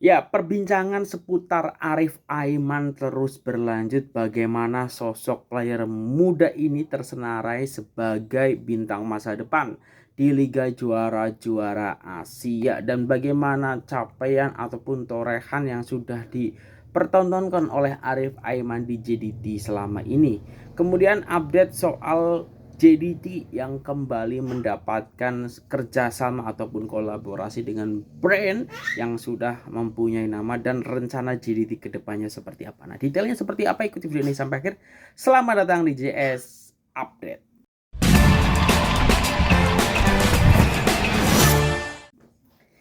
Ya, perbincangan seputar Arif Aiman terus berlanjut. Bagaimana sosok player muda ini tersenarai sebagai bintang masa depan di Liga Juara-Juara Asia, dan bagaimana capaian ataupun torehan yang sudah dipertontonkan oleh Arif Aiman di JDT selama ini. Kemudian update soal JDT yang kembali mendapatkan kerjasama ataupun kolaborasi dengan brand yang sudah mempunyai nama, dan rencana JDT kedepannya seperti apa. Nah, detailnya seperti apa, ikuti video ini sampai akhir. Selamat datang di JS Update.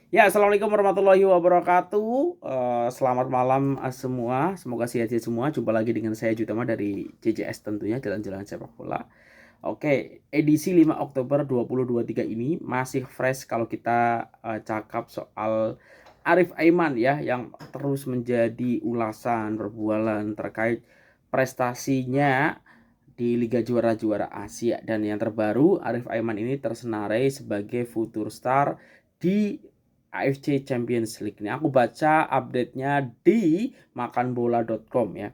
Ya, assalamualaikum warahmatullahi wabarakatuh. Selamat malam semua. Semoga sehat-sehat semua. Jumpa lagi dengan saya Jutama dari JJS, tentunya jalan-jalan sepak bola. Oke, edisi 5 Oktober 2023 ini masih fresh kalau kita cakap soal Arif Aiman ya, yang terus menjadi ulasan perbualan terkait prestasinya di Liga Juara-Juara Asia. Dan yang terbaru, Arif Aiman ini tersenarai sebagai future star di AFC Champions League. Ini aku baca update-nya di makanbola.com ya.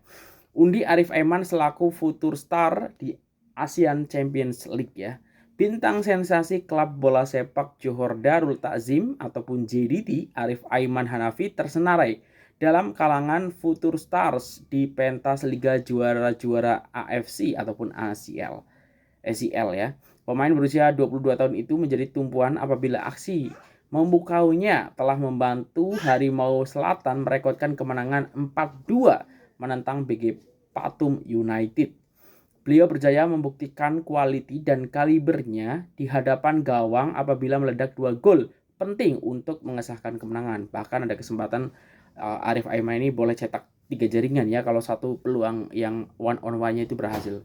Undi Arif Aiman selaku future star di ASEAN Champions League ya. Bintang sensasi klub bola sepak Johor Darul Takzim ataupun JDT, Arif Aiman Hanafi tersenarai dalam kalangan future stars di pentas Liga Juara-Juara AFC ataupun ACL ya. Pemain berusia 22 tahun itu menjadi tumpuan apabila aksi membukaunya telah membantu Harimau Selatan merekodkan kemenangan 4-2 menentang BG Pathum United. Beliau berjaya membuktikan kualiti dan kalibernya di hadapan gawang apabila meledak 2 gol penting untuk mengesahkan kemenangan. Bahkan ada kesempatan Arif Aiman ini boleh cetak 3 jaringan ya kalau satu peluang yang one on one-nya itu berhasil.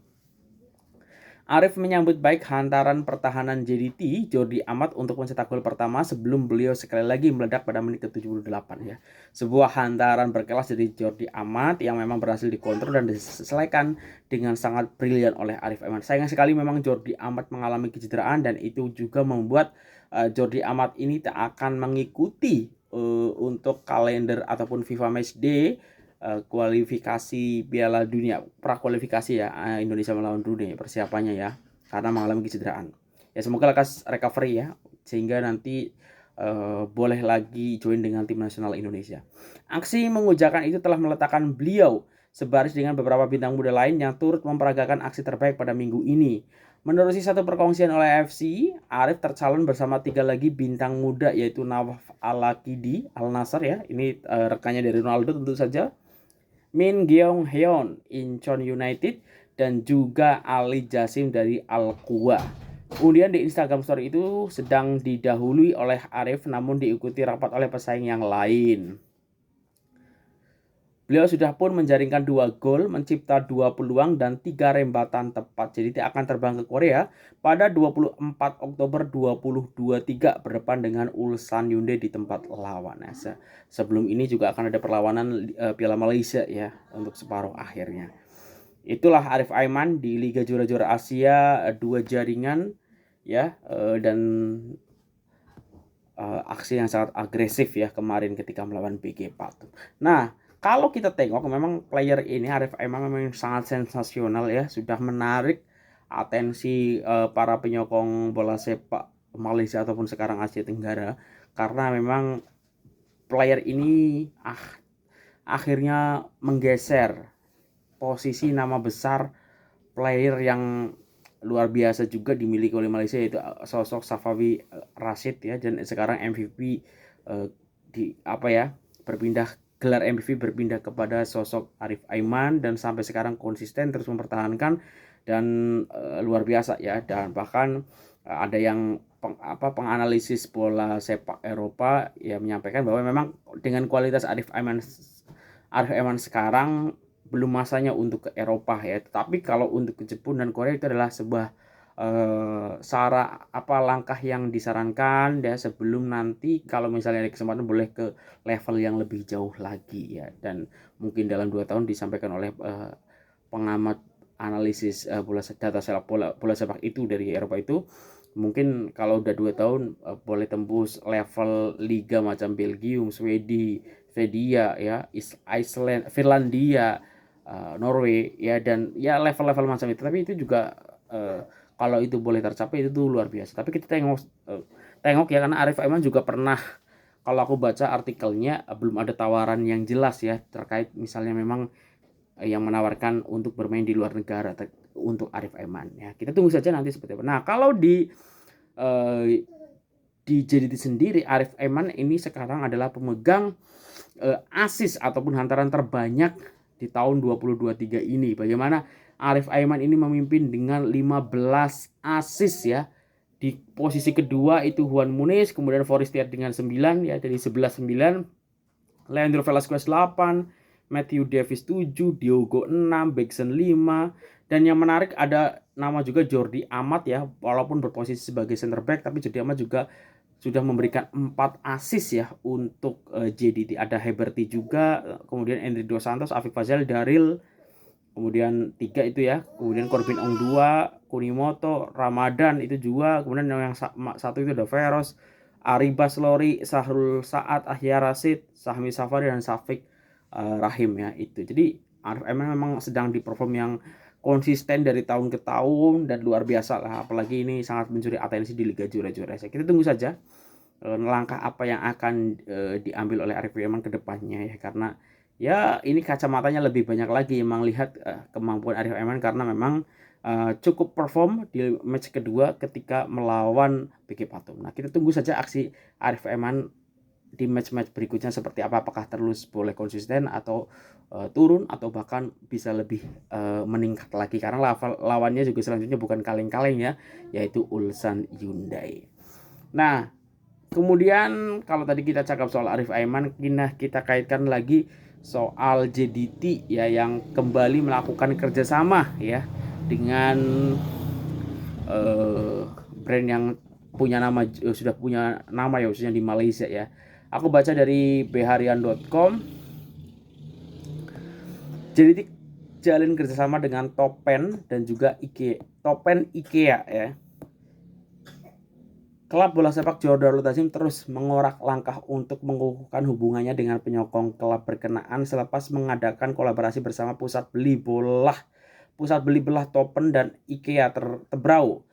Arif menyambut baik hantaran pertahanan JDT Jordi Amat untuk mencetak gol pertama sebelum beliau sekali lagi meledak pada menit ke-78 ya. Sebuah hantaran berkelas dari Jordi Amat yang memang berhasil dikontrol dan diselesaikan dengan sangat brilian oleh Arif Aiman. Sayang sekali memang Jordi Amat mengalami kecederaan, dan itu juga membuat Jordi Amat ini tak akan mengikuti untuk kalender ataupun FIFA Matchday kualifikasi Piala Dunia, prakualifikasi ya, Indonesia melawan Brunei persiapannya ya, karena mengalami kecederaan. Ya, semoga lekas recovery ya, sehingga nanti boleh lagi join dengan tim nasional Indonesia. Aksi mengujakan itu telah meletakkan beliau sebaris dengan beberapa bintang muda lain yang turut memperagakan aksi terbaik pada minggu ini. Menerusi satu perkongsian oleh FC, Arif tercalon bersama 3 lagi bintang muda, yaitu Nawaf Al-Akidi Al Nassr ya, ini rekannya dari Ronaldo tentu saja, Min Gyeong Hyeon Incheon United, dan juga Ali Jasim dari Al-Quwa. Kemudian di Instagram Story itu sedang didahului oleh Arif, namun diikuti rapat oleh pesaing yang lain. Beliau sudah pun menjaringkan 2 gol, mencipta 2 peluang dan 3 rembatan tepat. Jadi dia akan terbang ke Korea pada 24 Oktober 2023 berdepan dengan Ulsan Hyundai di tempat lawan. Nah, sebelum ini juga akan ada perlawanan Piala Malaysia ya untuk separuh akhirnya. Itulah Arif Aiman di Liga Juara-Juara Asia, 2 jaringan ya, dan aksi yang sangat agresif ya kemarin ketika melawan BG Pathum. Nah, kalau kita tengok memang player ini Arif Aiman memang sangat sensasional ya, sudah menarik atensi para penyokong bola sepak Malaysia ataupun sekarang Asia Tenggara, karena memang player ini akhirnya menggeser posisi nama besar player yang luar biasa juga dimiliki oleh Malaysia, yaitu sosok Safawi Rashid ya, dan sekarang MVP berpindah gelar MVP berpindah kepada sosok Arif Aiman, dan sampai sekarang konsisten terus mempertahankan dan luar biasa ya. Dan bahkan ada yang penganalisis bola sepak Eropa ya menyampaikan bahwa memang dengan kualitas Arif Aiman sekarang belum masanya untuk ke Eropa ya. Tetapi kalau untuk ke Jepun dan Korea itu adalah sebuah langkah yang disarankan ya, sebelum nanti kalau misalnya ada kesempatan boleh ke level yang lebih jauh lagi ya. Dan mungkin dalam 2 tahun disampaikan oleh pengamat analisis data bola sepak itu dari Eropa itu, mungkin kalau udah 2 tahun boleh tembus level liga macam Belgium, Swedia, Swedia ya, Iceland, Finlandia, Norway ya, dan ya level-level macam itu. Tapi itu juga kalau itu boleh tercapai itu tuh luar biasa. Tapi kita tengok ya, karena Arif Aiman juga pernah, kalau aku baca artikelnya, belum ada tawaran yang jelas ya terkait misalnya memang yang menawarkan untuk bermain di luar negara untuk Arif Aiman ya. Kita tunggu saja nanti seperti apa. Nah, kalau di JDT sendiri, Arif Aiman ini sekarang adalah pemegang assist ataupun hantaran terbanyak di tahun 2023 ini. Bagaimana Arif Aiman ini memimpin dengan 15 assist ya. Di posisi kedua itu Juan Muniz, kemudian Forestier dengan 9 ya, dari 11-9. Leandro Velasquez 8, Matthew Davis 7, Diogo 6, Bexen 5. Dan yang menarik ada nama juga Jordi Amat ya, walaupun berposisi sebagai center back, tapi Jordi Amat juga sudah memberikan 4 assist ya untuk JDT. Ada Heberty juga, kemudian Endry Dos Santos, Afif Fazal, Daryl, kemudian 3 itu ya, kemudian Corbin Ong 2, Kunimoto, Ramadan itu juga, kemudian yang satu itu ada Veros, Aribas Lori, Sahrul Saad, Ahya Rasid, Sahmi Safari, dan Safik Rahim ya itu. Jadi Arif Aiman memang sedang di perform yang konsisten dari tahun ke tahun dan luar biasa lah, apalagi ini sangat mencuri atensi di Liga Juara-Juara. Kita tunggu saja langkah apa yang akan diambil oleh Arif Aiman ke depannya ya, karena ya ini kacamatanya lebih banyak lagi emang lihat kemampuan Arif Aiman, karena memang cukup perform di match kedua ketika melawan BG Patum. Nah, kita tunggu saja aksi Arif Aiman di match-match berikutnya seperti apa, apakah terus boleh konsisten atau turun, atau bahkan bisa lebih meningkat lagi, karena lawannya juga selanjutnya bukan kaleng-kaleng ya, yaitu Ulsan Hyundai. Nah, kemudian kalau tadi kita cakap soal Arif Aiman, kita kaitkan lagi soal JDT ya, yang kembali melakukan kerjasama ya dengan brand yang punya nama, sudah punya nama ya, khususnya di Malaysia ya. Aku baca dari beharian.com, JDT jalin kerjasama dengan Topen dan juga Topen IKEA ya. Klub bola sepak Johor Darul Ta'zim terus mengorak langkah untuk mengukuhkan hubungannya dengan penyokong klub berkenaan selepas mengadakan kolaborasi bersama pusat beli belah Topen dan IKEA Tebrau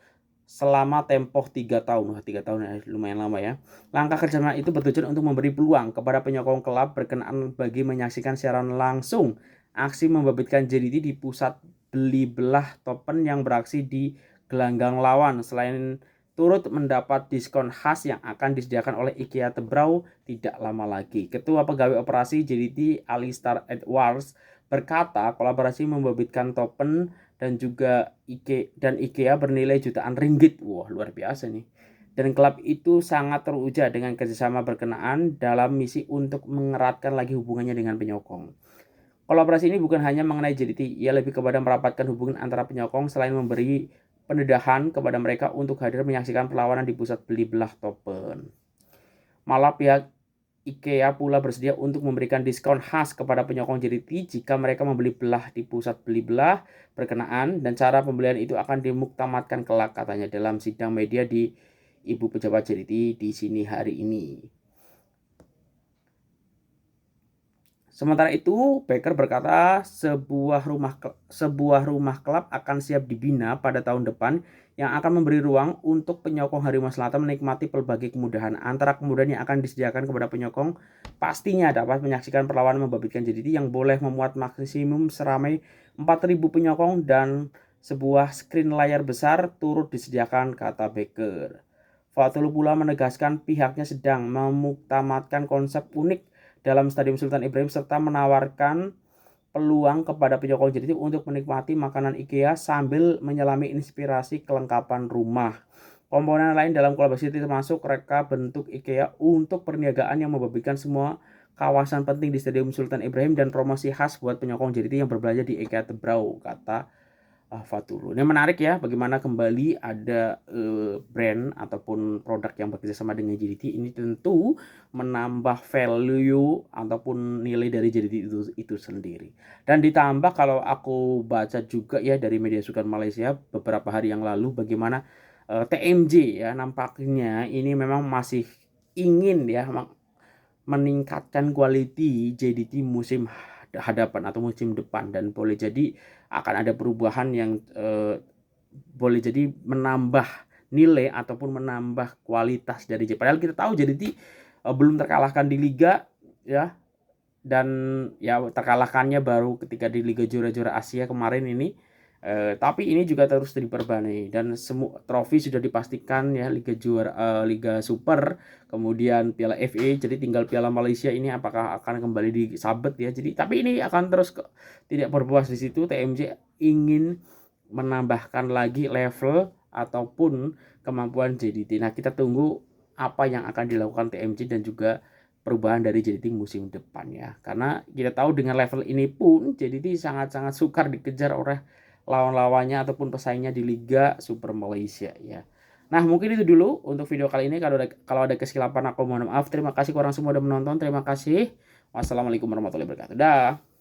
selama tempoh 3 tahun. 3 tahun ya, lumayan lama ya. Langkah kerjasama itu bertujuan untuk memberi peluang kepada penyokong klub berkenaan bagi menyaksikan siaran langsung aksi membabitkan JDT di pusat beli belah Topen yang beraksi di gelanggang lawan. Selain turut mendapat diskon khas yang akan disediakan oleh IKEA Tebrau tidak lama lagi. Ketua Pegawai Operasi JDT Alistar Edwards berkata kolaborasi membabitkan Topen dan juga IKEA bernilai jutaan ringgit. Wah, luar biasa nih. Dan klub itu sangat teruja dengan kerjasama berkenaan dalam misi untuk mengeratkan lagi hubungannya dengan penyokong. Kolaborasi ini bukan hanya mengenai JDT, ia lebih kepada merapatkan hubungan antara penyokong selain memberi pendedahan kepada mereka untuk hadir menyaksikan perlawanan di pusat beli belah Topen. Malah pihak IKEA pula bersedia untuk memberikan diskon khas kepada penyokong JDT jika mereka membeli belah di pusat beli belah berkenaan, dan cara pembelian itu akan dimuktamadkan kelak, katanya dalam sidang media di Ibu Pejabat JDT di sini hari ini. Sementara itu, Becker berkata sebuah rumah klub akan siap dibina pada tahun depan yang akan memberi ruang untuk penyokong Harimau Selatan menikmati berbagai kemudahan. Antara kemudahan yang akan disediakan kepada penyokong pastinya dapat menyaksikan perlawanan membabitkan JDT yang boleh memuat maksimum seramai 4.000 penyokong dan sebuah skrin layar besar turut disediakan, kata Becker. Fatul pula menegaskan pihaknya sedang memuktamadkan konsep unik dalam Stadion Sultan Ibrahim serta menawarkan peluang kepada penyokong JDT untuk menikmati makanan IKEA sambil menyelami inspirasi kelengkapan rumah. Komponen lain dalam kolaborasi termasuk reka bentuk IKEA untuk perniagaan yang membabitkan semua kawasan penting di Stadion Sultan Ibrahim dan promosi khas buat penyokong JDT yang berbelanja di IKEA Tebrau, kata Fatul. Ini menarik ya, bagaimana kembali ada brand ataupun produk yang bekerja sama dengan JDT. Ini tentu menambah value ataupun nilai dari JDT itu sendiri. Dan ditambah kalau aku baca juga ya dari media Sukan Malaysia beberapa hari yang lalu, bagaimana TMJ ya nampaknya ini memang masih ingin ya meningkatkan quality JDT musim hadapan atau musim depan, dan boleh jadi akan ada perubahan yang boleh jadi menambah nilai ataupun menambah kualitas dari JDT. Padahal kita tahu JDT belum terkalahkan di liga ya, dan ya terkalahkannya baru ketika di Liga Juara-Juara Asia kemarin ini. Tapi ini juga terus diperbanai dan semua trofi sudah dipastikan ya, Liga Juara, Liga Super, kemudian Piala FA. Jadi tinggal Piala Malaysia ini apakah akan kembali disabet ya. Jadi tapi ini akan terus tidak berpuas di situ. TMJ ingin menambahkan lagi level ataupun kemampuan JDT. Nah, kita tunggu apa yang akan dilakukan TMJ dan juga perubahan dari JDT musim depan ya. Karena kita tahu dengan level ini pun JDT sangat-sangat sukar dikejar oleh lawan-lawannya ataupun pesaingnya di Liga Super Malaysia ya. Nah, mungkin itu dulu untuk video kali ini. Kalau ada kesilapan aku mohon maaf. Terima kasih orang semua sudah menonton. Terima kasih. Wassalamualaikum warahmatullahi wabarakatuh. Dah.